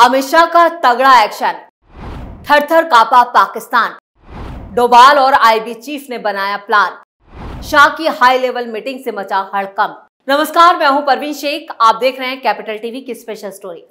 अमित शाह का तगड़ा एक्शन, थर-थर कांपा पाकिस्तान। डोभाल और आईबी चीफ ने बनाया प्लान, शाह की हाई लेवल मीटिंग से मचा हड़कंप। नमस्कार, मैं हूं परवीन शेख, आप देख रहे हैं कैपिटल टीवी की स्पेशल स्टोरी।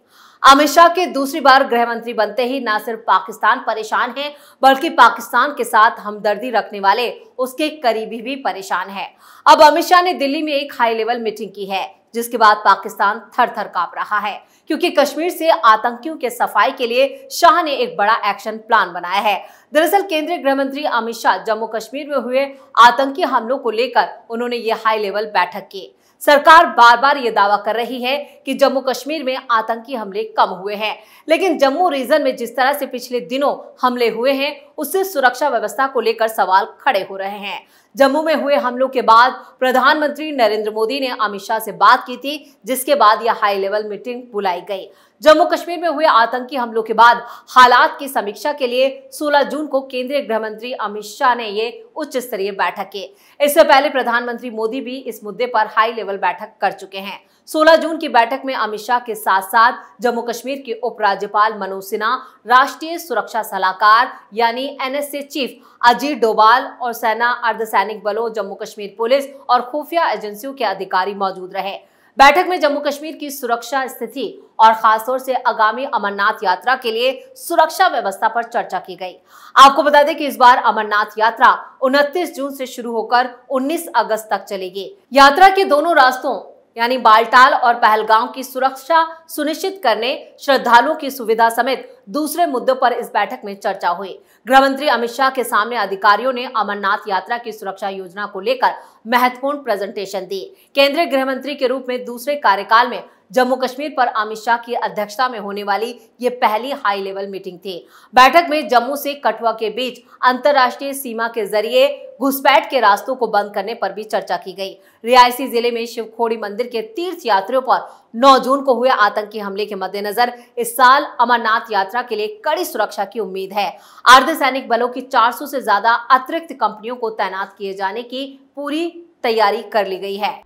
अमित शाह के दूसरी बार गृह मंत्री बनते ही न सिर्फ पाकिस्तान परेशान है, बल्कि पाकिस्तान के साथ हमदर्दी रखने वाले उसके करीबी भी परेशान है। अब अमित शाह ने दिल्ली में एक हाई लेवल मीटिंग की है, जिसके बाद पाकिस्तान थर-थर कांप रहा है, क्योंकि कश्मीर से आतंकियों के सफाई के लिए शाह ने एक बड़ा एक्शन प्लान बनाया है। दरअसल केंद्रीय गृह मंत्री अमित शाह जम्मू कश्मीर में हुए आतंकी हमलों को लेकर उन्होंने ये हाई लेवल बैठक की। सरकार बार बार ये दावा कर रही है कि जम्मू कश्मीर में आतंकी हमले कम हुए हैं, लेकिन जम्मू रीजन में जिस तरह से पिछले दिनों हमले हुए हैं, उससे सुरक्षा व्यवस्था को लेकर सवाल खड़े हो रहे हैं। जम्मू में हुए हमलों के बाद प्रधानमंत्री नरेंद्र मोदी ने अमित शाह से बात की थी, जिसके बाद यह हाई लेवल मीटिंग बुलाई गई। जम्मू कश्मीर में हुए आतंकी हमलों के बाद हालात की समीक्षा के लिए 16 जून को केंद्रीय गृह मंत्री अमित शाह ने ये उच्च स्तरीय बैठक की। इससे पहले प्रधानमंत्री मोदी भी इस मुद्दे पर हाई लेवल बैठक कर चुके हैं। 16 जून की बैठक में अमित शाह के साथ साथ जम्मू कश्मीर के उपराज्यपाल मनोज सिन्हा, राष्ट्रीय सुरक्षा सलाहकार यानी एनएसए चीफ अजीत डोभाल और सेना, अर्धसैनिक बलों, जम्मू कश्मीर पुलिस और खुफिया एजेंसियों के अधिकारी मौजूद रहे। बैठक में जम्मू कश्मीर की सुरक्षा स्थिति और खासतौर से आगामी अमरनाथ यात्रा के लिए सुरक्षा व्यवस्था पर चर्चा की गई। आपको बता दें कि इस बार अमरनाथ यात्रा 29 जून से शुरू होकर 19 अगस्त तक चलेगी। यात्रा के दोनों रास्तों यानी बालटाल और पहलगाम की सुरक्षा सुनिश्चित करने, श्रद्धालुओं की सुविधा समेत दूसरे मुद्दों पर इस बैठक में चर्चा हुई। गृह मंत्री अमित शाह के सामने अधिकारियों ने अमरनाथ यात्रा की सुरक्षा योजना को लेकर महत्वपूर्ण प्रेजेंटेशन दी। केंद्रीय गृह मंत्री के रूप में दूसरे कार्यकाल में जम्मू कश्मीर पर अमित शाह की अध्यक्षता में होने वाली ये पहली हाई लेवल मीटिंग थी। बैठक में जम्मू से कठुआ के बीच अंतर्राष्ट्रीय सीमा के जरिए घुसपैठ के रास्तों को बंद करने पर भी चर्चा की गई। रियासी जिले में शिवखोड़ी मंदिर के तीर्थ यात्रियों पर 9 जून को हुए आतंकी हमले के मद्देनजर इस साल अमरनाथ यात्रा के लिए कड़ी सुरक्षा की उम्मीद है। अर्धसैनिक बलों की 400 से ज्यादा अतिरिक्त कंपनियों को तैनात किए जाने की पूरी तैयारी कर ली गई है।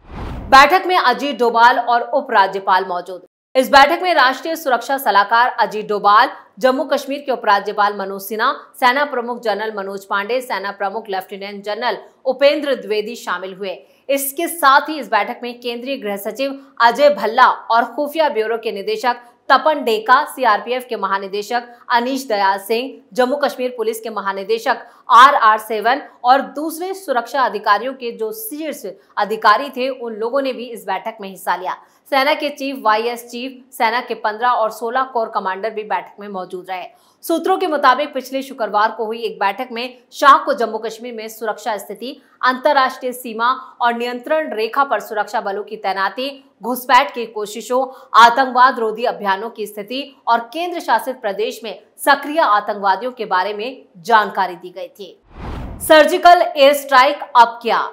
बैठक में अजीत डोभाल और उपराज्यपाल मौजूद। इस बैठक में राष्ट्रीय सुरक्षा सलाहकार अजीत डोभाल, जम्मू कश्मीर के उपराज्यपाल मनोज सिन्हा, सेना प्रमुख जनरल मनोज पांडे, सेना प्रमुख लेफ्टिनेंट जनरल उपेंद्र द्विवेदी शामिल हुए। इसके साथ ही इस बैठक में केंद्रीय गृह सचिव अजय भल्ला और खुफिया ब्यूरो के निदेशक तपन डेका, सीआरपीएफ के महानिदेशक अनीश दयाल सिंह, जम्मू कश्मीर पुलिस के महानिदेशक RR7 और दूसरे सुरक्षा अधिकारियों के जो शीर्ष अधिकारी थे, उन लोगों ने भी इस बैठक में हिस्सा लिया। सेना के चीफ, वाईएस चीफ, सेना के 15 और 16 कोर कमांडर भी बैठक में मौजूद रहे। सूत्रों के मुताबिक पिछले शुक्रवार को हुई एक बैठक में शाह को जम्मू कश्मीर में सुरक्षा स्थिति, अंतर्राष्ट्रीय सीमा और नियंत्रण रेखा पर सुरक्षा बलों की तैनाती, घुसपैठ की कोशिशों, आतंकवाद रोधी अभियानों की स्थिति और केंद्र शासित प्रदेश में सक्रिय आतंकवादियों के बारे में जानकारी दी गई थी। सर्जिकल एयर स्ट्राइक अब क्या?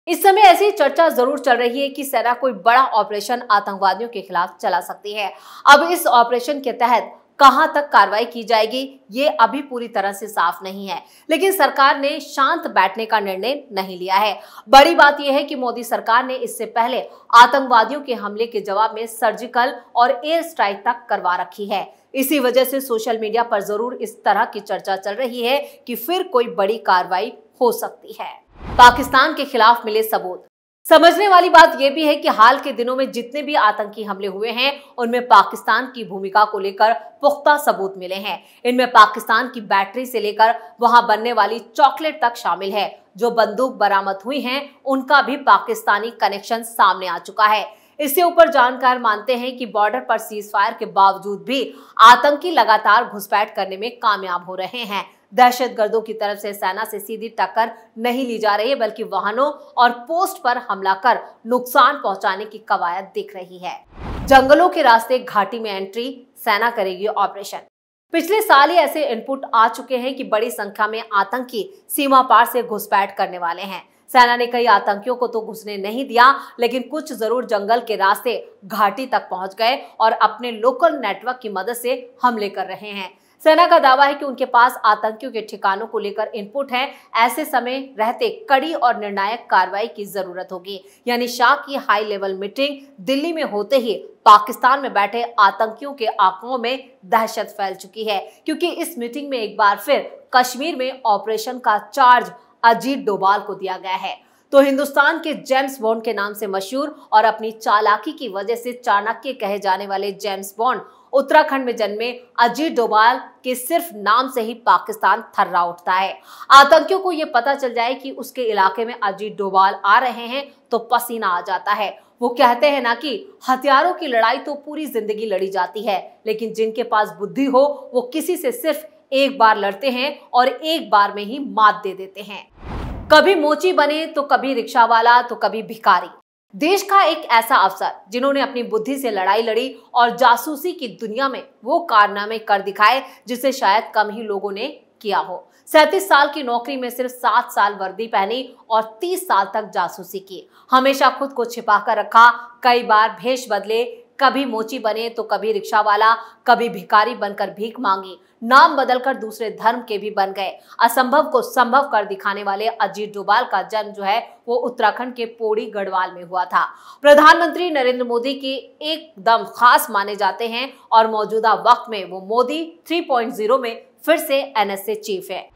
इस समय ऐसी चर्चा जरूर चल रही है कि सेना कोई बड़ा ऑपरेशन आतंकवादियों के खिलाफ चला सकती है। अब इस ऑपरेशन के तहत कहां तक कार्रवाई की जाएगी, ये अभी पूरी तरह से साफ नहीं है, लेकिन सरकार ने शांत बैठने का निर्णय नहीं लिया है। बड़ी बात यह है कि मोदी सरकार ने इससे पहले आतंकवादियों के हमले के जवाब में सर्जिकल और एयर स्ट्राइक तक करवा रखी है। इसी वजह से सोशल मीडिया पर जरूर इस तरह की चर्चा चल रही है कि फिर कोई बड़ी कार्रवाई हो सकती है। पाकिस्तान के खिलाफ मिले सबूत। समझने वाली बात यह भी है कि हाल के दिनों में जितने भी आतंकी हमले हुए हैं, उनमें पाकिस्तान की भूमिका को लेकर पुख्ता सबूत मिले हैं। इनमें पाकिस्तान की बैटरी से लेकर वहां बनने वाली चॉकलेट तक शामिल है। जो बंदूक बरामद हुई हैं, उनका भी पाकिस्तानी कनेक्शन सामने आ चुका है। इससे ऊपर जानकार मानते हैं कि बॉर्डर पर सीज फायर के बावजूद भी आतंकी लगातार घुसपैठ करने में कामयाब हो रहे हैं। दहशतगर्दों की तरफ से सेना से सीधी टक्कर नहीं ली जा रही है, बल्कि वाहनों और पोस्ट पर हमला कर नुकसान पहुंचाने की कवायद दिख रही है। जंगलों के रास्ते घाटी में एंट्री, सेना करेगी ऑपरेशन। पिछले साल ही ऐसे इनपुट आ चुके हैं कि बड़ी संख्या में आतंकी सीमा पार से घुसपैठ करने वाले हैं। सेना ने कई आतंकियों को तो घुसने नहीं दिया, लेकिन कुछ जरूर जंगल के रास्ते घाटी तक पहुंच गए और अपने लोकल नेटवर्क की मदद से हमले कर रहे हैं। सेना का दावा है कि उनके पास आतंकियों के ठिकानों को लेकर इनपुट है। ऐसे समय रहते कड़ी और निर्णायक कार्रवाई की जरूरत होगी। यानी शाह की हाई लेवल मीटिंग दिल्ली में होते ही पाकिस्तान में बैठे आतंकियों के आंखों में दहशत फैल चुकी है, क्योंकि इस मीटिंग में एक बार फिर कश्मीर में ऑपरेशन का चार्ज अजीत डोभाल को दिया गया है। तो हिंदुस्तान के जेम्स बॉन्ड के नाम से मशहूर और अपनी चालाकी की वजह से चाणक्य कहे जाने वाले जेम्स बॉन्ड उत्तराखंड में जन्मे अजीत डोभाल के सिर्फ नाम से ही पाकिस्तान थर्रा उठता है। आतंकियों को यह पता चल जाए कि उसके इलाके में अजीत डोभाल आ रहे हैं तो पसीना आ जाता है। वो कहते हैं ना कि हथियारों की लड़ाई तो पूरी जिंदगी लड़ी जाती है, लेकिन जिनके पास बुद्धि हो वो किसी से सिर्फ एक बार लड़ते हैं और एक बार में ही मात दे देते हैं। कभी मोची बने तो कभी रिक्शा वाला तो कभी भिखारी। देश का एक ऐसा अफसर जिन्होंने अपनी बुद्धि से लड़ाई लड़ी और जासूसी की दुनिया में वो कारनामे कर दिखाए जिसे शायद कम ही लोगों ने किया हो। 37 साल की नौकरी में सिर्फ 7 साल वर्दी पहनी और 30 साल तक जासूसी की। हमेशा खुद को छिपा कर रखा, कई बार भेष बदले, कभी मोची बने तो कभी रिक्शा वाला, कभी भिखारी बनकर भीख मांगी, नाम बदलकर दूसरे धर्म के भी बन गए। असंभव को संभव कर दिखाने वाले अजीत डोभाल का जन्म जो है वो उत्तराखंड के पौड़ी गढ़वाल में हुआ था। प्रधानमंत्री नरेंद्र मोदी के एकदम खास माने जाते हैं और मौजूदा वक्त में वो मोदी 3.0 में फिर से एनएसए चीफ है।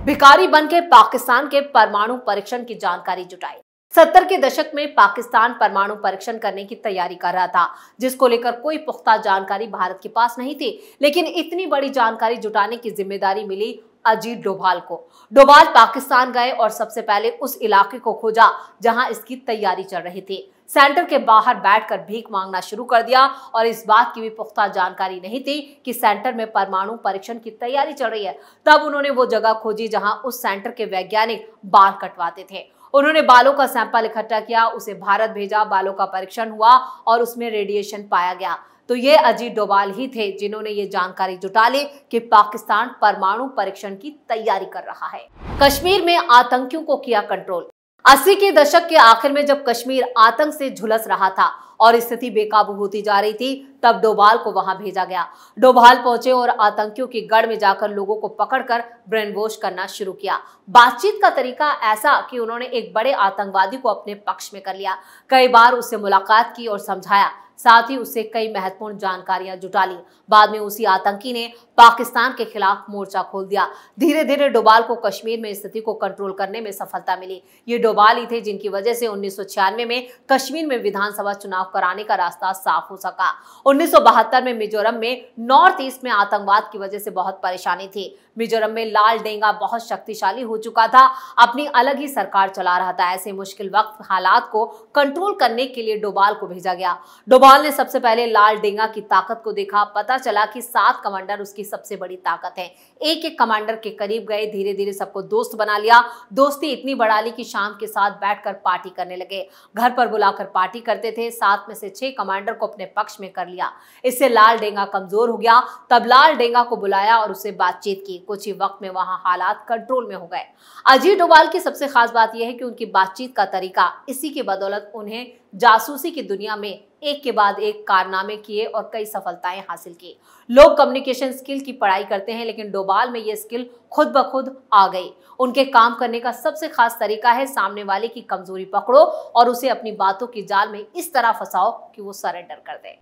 भिखारी बनके पाकिस्तान के परमाणु परीक्षण की जानकारी जुटाई। 70 के दशक में पाकिस्तान परमाणु परीक्षण करने की तैयारी कर रहा था, जिसको लेकर कोई पुख्ता जानकारी भारत के पास नहीं थी, लेकिन इतनी बड़ी जानकारी जुटाने की जिम्मेदारी मिली अजीत डोभाल को। डोभाल पाकिस्तान गए और सबसे पहले उस इलाके को खोजा जहां इसकी तैयारी चल रही थी। सेंटर के बाहर बैठकर भीख मांगना शुरू कर दिया और इस बात की भी पुख्ता जानकारी नहीं थी कि सेंटर में परमाणु परीक्षण की तैयारी चल रही है। तब उन्होंने वो जगह खोजी जहां उस सेंटर के वैज्ञानिक बाल कटवाते थे। उन्होंने बालों का सैंपल इकट्ठा किया, उसे भारत भेजा, बालों का परीक्षण हुआ और उसमें रेडिएशन पाया गया। तो ये अजीत डोभाल ही थे जिन्होंने ये जानकारी जुटा ली कि पाकिस्तान परमाणु परीक्षण की तैयारी कर रहा है। कश्मीर में आतंकियों को किया कंट्रोल। 80 के दशक के आखिर में जब कश्मीर आतंक से झुलस रहा था और स्थिति बेकाबू होती जा रही थी, तब डोभाल को वहां भेजा गया। डोभाल पहुंचे और आतंकियों की गढ़ में जाकर लोगों को पकड़कर ब्रेन वॉश करना शुरू किया। बातचीत का तरीका ऐसा कि उन्होंने एक बड़े आतंकवादी को अपने पक्ष में कर लिया, कई बार उससे मुलाकात की और समझाया, साथ ही उससे कई महत्वपूर्ण जानकारियां जुटा ली। बाद में उसी आतंकी ने पाकिस्तान के खिलाफ मोर्चा खोल दिया। धीरे धीरे डोभाल को कश्मीर में स्थिति को कंट्रोल करने में सफलता मिली। ये डोभाल ही थे जिनकी वजह से 1996 में कश्मीर में विधानसभा चुनाव कराने का रास्ता साफ हो सका। 1972 में मिजोरम में नॉर्थ ईस्ट में आतंकवाद की वजह से बहुत परेशानी थी। मिजोरम में लाल डेंगा बहुत शक्तिशाली हो चुका था, अपनी अलग ही सरकार चला रहा था। ऐसे मुश्किल वक्त हालात को कंट्रोल करने के लिए डोभाल को भेजा गया। डोभाल ने सबसे पहले लाल डेंगा की ताकत को देखा। पता चला कि 7 कमांडर उसकी सबसे बड़ी ताकत है। एक एक कमांडर के करीब गए, धीरे धीरे सबको दोस्त बना लिया। दोस्ती इतनी बढ़ा ली कि शाम के साथ बैठकर पार्टी करने लगे। घर पर बुलाकर पार्टी करते थे। 7 में से 6 कमांडर को अपने पक्ष में कर लिया। इससे लाल डेंगा कमजोर हो गया। तब लाल डेंगा को बुलाया और उससे बातचीत की। कुछ ही वक्त में वहां हालात कंट्रोल में हो गए। अजीत डोभाल की सबसे खास बात यह है कि उनकी बातचीत का तरीका, इसी की बदौलत उन्हें जासूसी की दुनिया में एक के बाद एक कारनामे किए और कई सफलताएं हासिल की। लोग कम्युनिकेशन स्किल की पढ़ाई करते हैं, लेकिन डोभाल में ये स्किल खुद ब खुद आ गई। उनके काम करने का सबसे खास तरीका है सामने वाले की कमजोरी पकड़ो और उसे अपनी बातों की जाल में इस तरह फंसाओ कि वो सरेंडर कर दे।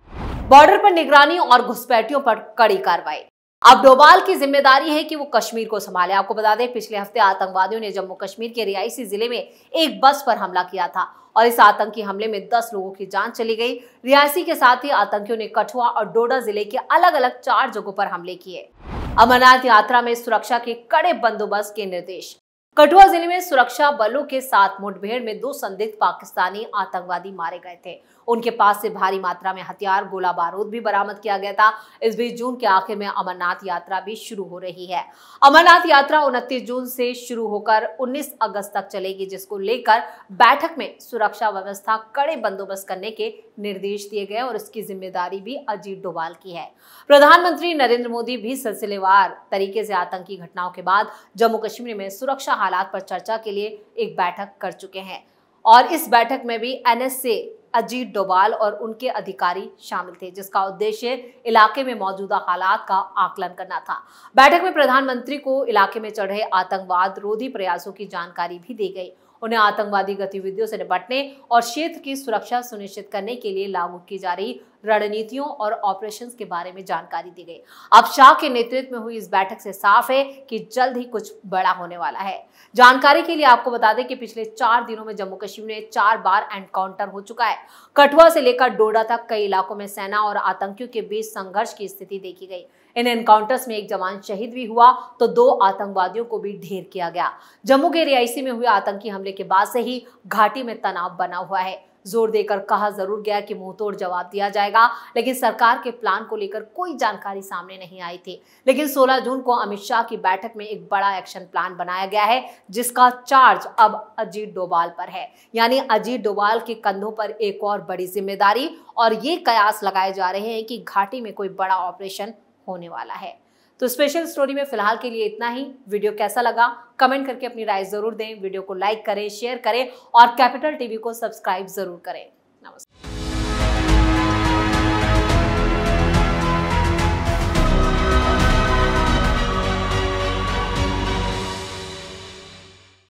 बॉर्डर पर निगरानी और घुसपैठियों पर कड़ी कार्रवाई। अब डोभाल की जिम्मेदारी है कि वो कश्मीर को संभाले। आपको बता दें, पिछले हफ्ते आतंकवादियों ने जम्मू कश्मीर के रियासी जिले में एक बस पर हमला किया था और इस आतंकी हमले में 10 लोगों की जान चली गई। रियासी के साथ ही आतंकियों ने कठुआ और डोडा जिले के अलग अलग 4 जगहों पर हमले किए। अमरनाथ यात्रा में सुरक्षा के कड़े बंदोबस्त के निर्देश। कठुआ जिले में सुरक्षा बलों के साथ मुठभेड़ में 2 संदिग्ध पाकिस्तानी आतंकवादी मारे गए थे। उनके पास से भारी मात्रा में हथियार, गोला बारूद भी बरामद किया गया था। इस बीच जून के आखिर में अमरनाथ यात्रा भी शुरू हो रही है। अमरनाथ यात्रा 29 जून से शुरू होकर 19 अगस्त तक चलेगी, जिसको लेकर बैठक में सुरक्षा व्यवस्था कड़े बंदोबस्त करने के निर्देश दिए गए और इसकी जिम्मेदारी भी अजीत डोभाल की है। प्रधानमंत्री नरेंद्र मोदी भी सिलसिलेवार तरीके से आतंकी घटनाओं के बाद जम्मू कश्मीर में सुरक्षा हालात पर चर्चा के लिए एक बैठक कर चुके हैं और इस बैठक में भी एनएसए अजीत डोभाल और उनके अधिकारी शामिल थे, जिसका उद्देश्य इलाके में मौजूदा हालात का आकलन करना था। बैठक में प्रधानमंत्री को इलाके में चल रहे आतंकवाद रोधी प्रयासों की जानकारी भी दी गई। उन्हें आतंकवादी गतिविधियों से निपटने और क्षेत्र की सुरक्षा सुनिश्चित करने के लिए लागू की जा रही रणनीतियों और ऑपरेशंस के बारे में जानकारी दी गई। अब शाह के नेतृत्व में हुई इस बैठक से साफ है कि जल्द ही कुछ बड़ा होने वाला है। जानकारी के लिए आपको बता दें कि पिछले 4 दिनों में जम्मू कश्मीर में 4 बार एनकाउंटर हो चुका है। कठुआ से लेकर डोडा तक कई इलाकों में सेना और आतंकियों के बीच संघर्ष की स्थिति देखी गई। इन एनकाउंटर्स में एक जवान शहीद भी हुआ तो 2 आतंकवादियों को भी ढेर किया गया। जम्मू के रियासी में हुए आतंकी हमले के बाद से ही घाटी में तनाव बना हुआ है। जोर देकर कहा जरूर गया कि मुंहतोड़ जवाब दिया जाएगा, लेकिन सरकार के प्लान को लेकर कोई जानकारी सामने नहीं आई थी। लेकिन 16 जून को अमित शाह की बैठक में एक बड़ा एक्शन प्लान बनाया गया है, जिसका चार्ज अब अजीत डोभाल पर है। यानी अजीत डोभाल के कंधों पर एक और बड़ी जिम्मेदारी, और ये कयास लगाए जा रहे हैं कि घाटी में कोई बड़ा ऑपरेशन होने वाला है। तो स्पेशल स्टोरी में फिलहाल के लिए इतना ही। वीडियो कैसा लगा कमेंट करके अपनी राय जरूर दें। वीडियो को लाइक करें, शेयर करें और कैपिटल टीवी को सब्सक्राइब जरूर करें। नमस्कार।